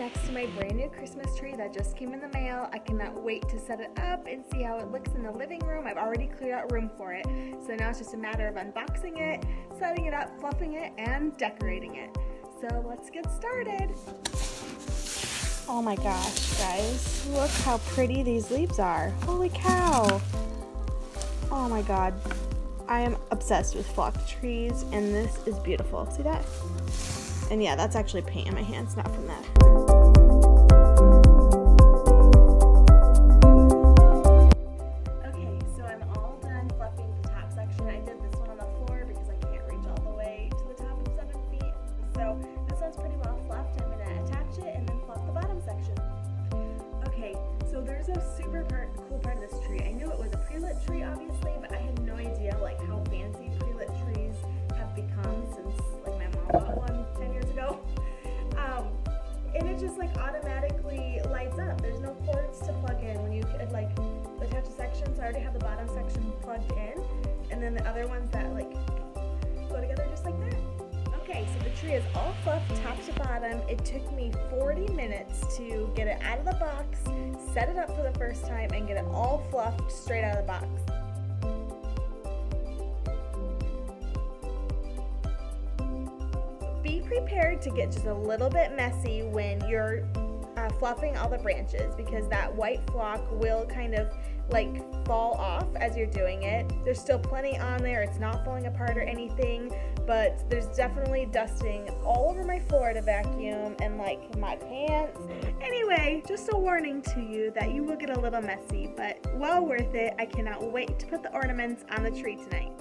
next to my brand new Christmas tree that just came in the mail. I cannot wait to set it up and see how it looks in the living room. I've already cleared out room for it. So now it's just a matter of unboxing it, setting it up, fluffing it, and decorating it. So let's get started. Oh my gosh, guys. Look how pretty these leaves are. Holy cow. Oh my god. I am obsessed with flocked trees, and this is beautiful. See that? And yeah, that's actually paint in my hands, not from that. Okay, so I'm all done fluffing the top section. I did this one on the floor because I can't reach all the way to the top of 7 feet. So this one's pretty well fluffed. I'm gonna attach it and then fluff the bottom section. Okay, so there's a super cool part of this tree. I knew it was a Prelit tree, obviously, but I had no idea like how fancy Prelit trees have become since like my mom bought one 10 years ago. And it just like automatically lights up. There's no cords to plug in when you like attach a section. So I already have the bottom section plugged in, and then the other ones that like go together just like that. Okay, so the tree is all fluffed top to bottom. It took me 40 minutes to get it out of the box, set it up for the first time, and get it all fluffed straight out of the box. Be prepared to get just a little bit messy when you're fluffing all the branches, because that white flock will kind of like fall off as you're doing it. There's still plenty on there. It's not falling apart or anything, but there's definitely dusting all over my floor to vacuum and like my pants. Anyway, just a warning to you that you will get a little messy, but well worth it. I cannot wait to put the ornaments on the tree tonight.